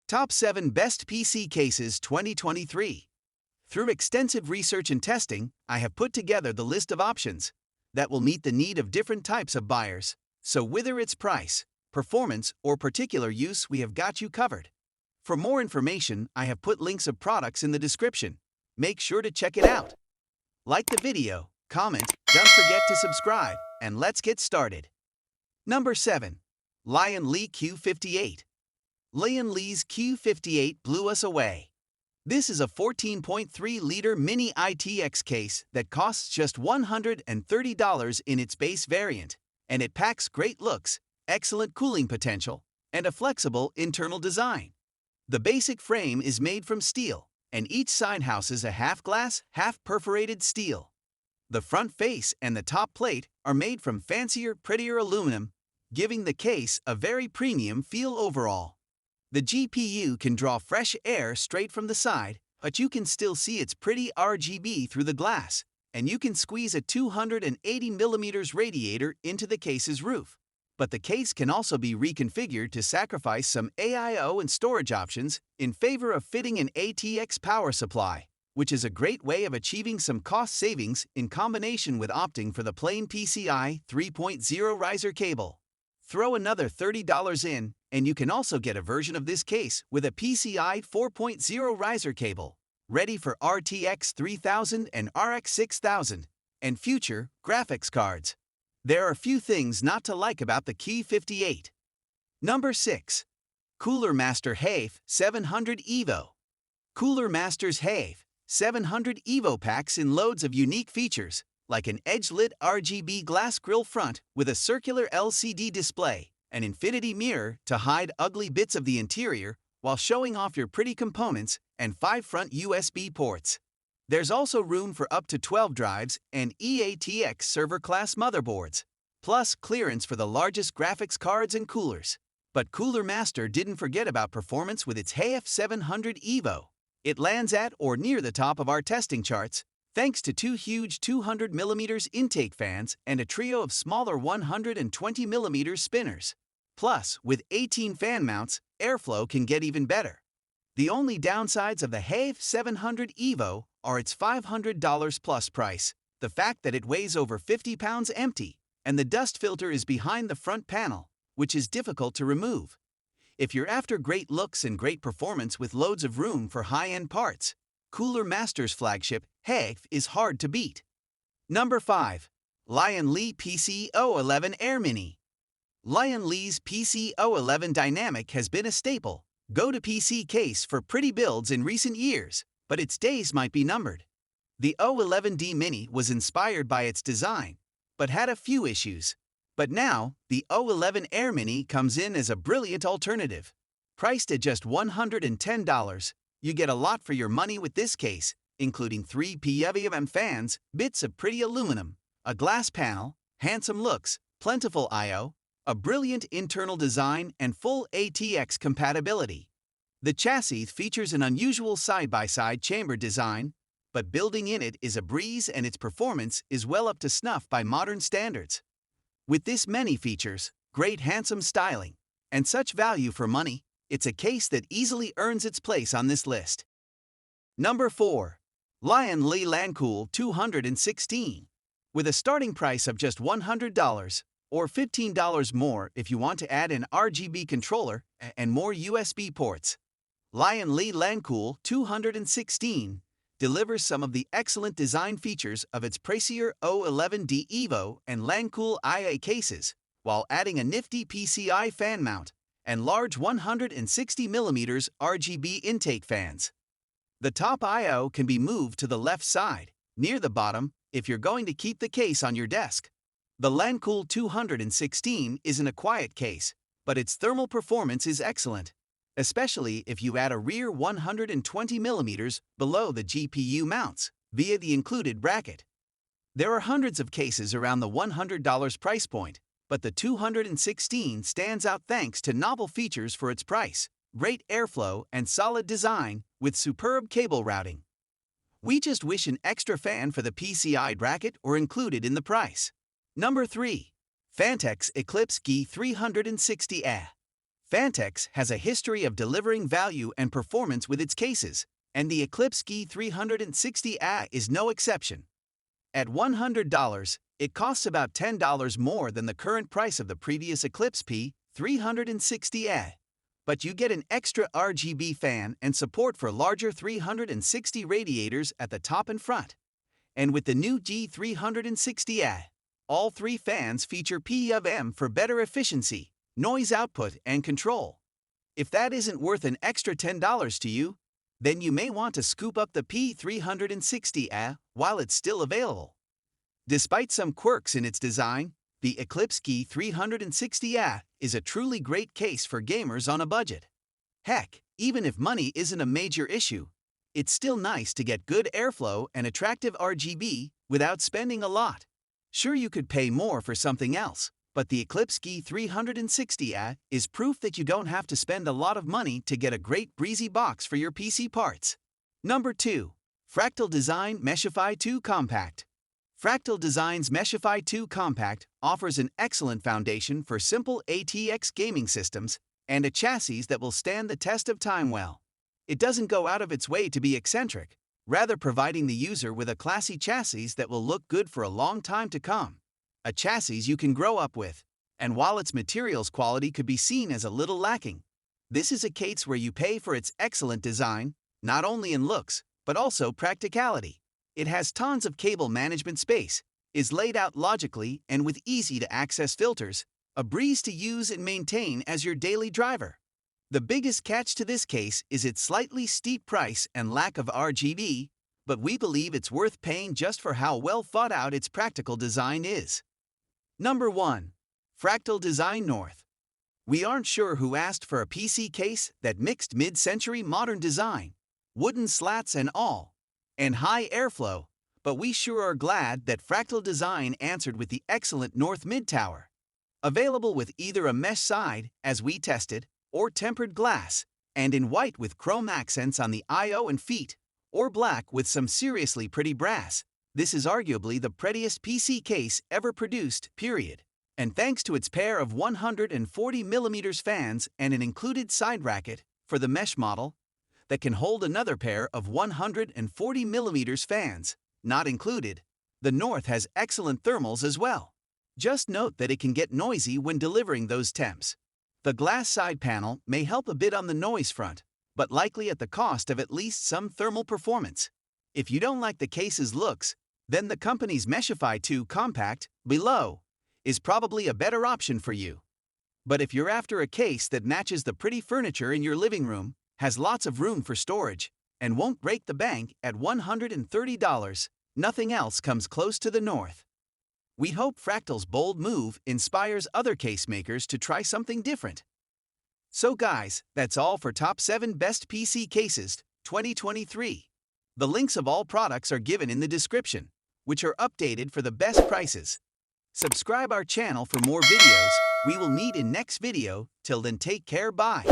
Top 7 Best PC Cases 2023. Through extensive research and testing, I have put together the list of options that will meet the need of different types of buyers. So whether it's price, performance, or particular use, we have got you covered. For more information, I have put links of products in the description. Make sure to check it out. Like the video, comment, don't forget to subscribe, and let's get started. Number 7. Lion Li Q58. Lion Li's Q58 blew us away. This is a 14.3-liter mini ITX case that costs just $130 in its base variant, and it packs great looks, excellent cooling potential, and a flexible internal design. The basic frame is made from steel, and each side houses a half-glass, half-perforated steel. The front face and the top plate are made from fancier, prettier aluminum, giving the case a very premium feel overall. The GPU can draw fresh air straight from the side, but you can still see its pretty RGB through the glass, and you can squeeze a 280mm radiator into the case's roof. But the case can also be reconfigured to sacrifice some AIO and storage options in favor of fitting an ATX power supply, which is a great way of achieving some cost savings in combination with opting for the plain PCI 3.0 riser cable. Throw another $30 in, and you can also get a version of this case with a PCI 4.0 riser cable, ready for RTX 3000 and RX 6000, and future graphics cards. There are few things not to like about the Q58. Number 6. Cooler Master HAfe 700 EVO. Cooler Master's HAfe 700 EVO packs in loads of unique features, like an edge-lit RGB glass grille front with a circular LCD display, an infinity mirror to hide ugly bits of the interior while showing off your pretty components, and 5 front USB ports. There's also room for up to 12 drives and eATX server-class motherboards, plus clearance for the largest graphics cards and coolers. But Cooler Master didn't forget about performance with its HAfe 700 EVO. It lands at or near the top of our testing charts, thanks to 2 huge 200mm intake fans and a trio of smaller 120mm spinners. Plus, with 18 fan mounts, airflow can get even better. The only downsides of the HAfe 700 EVO are its $500 plus price, the fact that it weighs over 50 pounds empty, and the dust filter is behind the front panel, which is difficult to remove. If you're after great looks and great performance with loads of room for high-end parts, Cooler Master's flagship, HAfe, is hard to beat. Number 5. Lion Li PC011 Air Mini. Lion Li's PC011 Dynamic has been a staple go-to-PC case for pretty builds in recent years, but its days might be numbered. The 011D Mini was inspired by its design, but had a few issues. But now, the 011 Air Mini comes in as a brilliant alternative. Priced at just $110, you get a lot for your money with this case, including 3 PWM fans, bits of pretty aluminum, a glass panel, handsome looks, plentiful I/O, a brilliant internal design, and full ATX compatibility. The chassis features an unusual side-by-side chamber design, but building in it is a breeze, and its performance is well up to snuff by modern standards. With this many features, great handsome styling, and such value for money, it's a case that easily earns its place on this list. Number 4. Lion Li Lancool 216. With a starting price of just $100, or $15 more if you want to add an RGB controller and more USB ports, Lion Li Lancool 216 delivers some of the excellent design features of its pricier 011D EVO and Lancool IA cases, while adding a nifty PCI fan mount and large 160mm RGB intake fans. The top I/O can be moved to the left side, near the bottom, if you're going to keep the case on your desk. The Lancool 216 isn't a quiet case, but its thermal performance is excellent, especially if you add a rear 120mm below the GPU mounts via the included bracket. There are hundreds of cases around the $100 price point, but the 216 stands out thanks to novel features for its price, great airflow, and solid design with superb cable routing. We just wish an extra fan for the PCI bracket were included in the price. Number 3. Phanteks Eclipse G360A. Phanteks has a history of delivering value and performance with its cases, and the Eclipse G360A is no exception. At $100, it costs about $10 more than the current price of the previous Eclipse P360A. But you get an extra RGB fan and support for larger 360 radiators at the top and front. And with the new G360A, all three fans feature PWM for better efficiency, noise output, and control. If that isn't worth an extra $10 to you, then you may want to scoop up the P360A while it's still available. Despite some quirks in its design, the Eclipse G360A is a truly great case for gamers on a budget. Heck, even if money isn't a major issue, it's still nice to get good airflow and attractive RGB without spending a lot. Sure, you could pay more for something else, but the Eclipse G360A is proof that you don't have to spend a lot of money to get a great breezy box for your PC parts. Number 2. Fractal Design Meshify 2 Compact. Fractal Design's Meshify 2 Compact offers an excellent foundation for simple ATX gaming systems and a chassis that will stand the test of time well. It doesn't go out of its way to be eccentric, rather providing the user with a classy chassis that will look good for a long time to come. A chassis you can grow up with, and while its materials quality could be seen as a little lacking, this is a case where you pay for its excellent design, not only in looks, but also practicality. It has tons of cable management space, is laid out logically and with easy-to-access filters, a breeze to use and maintain as your daily driver. The biggest catch to this case is its slightly steep price and lack of RGB, but we believe it's worth paying just for how well thought out its practical design is. Number 1. Fractal Design North. We aren't sure who asked for a PC case that mixed mid-century modern design, wooden slats and all, and high airflow, but we sure are glad that Fractal Design answered with the excellent North Mid Tower. Available with either a mesh side, as we tested, or tempered glass, and in white with chrome accents on the I/O and feet, or black with some seriously pretty brass, this is arguably the prettiest PC case ever produced, period. And thanks to its pair of 140mm fans and an included side racket for the mesh model that can hold another pair of 140mm fans, not included, the North has excellent thermals as well. Just note that it can get noisy when delivering those temps. The glass side panel may help a bit on the noise front, but likely at the cost of at least some thermal performance. If you don't like the case's looks, then the company's Meshify 2 Compact, below, is probably a better option for you. But if you're after a case that matches the pretty furniture in your living room, has lots of room for storage, and won't break the bank at $130, nothing else comes close to the North. We hope Fractal's bold move inspires other case makers to try something different. So guys, that's all for Top 7 Best PC Cases 2023. The links of all products are given in the description, which are updated for the best prices. Subscribe our channel for more videos. We will meet in next video. Till then, take care, bye.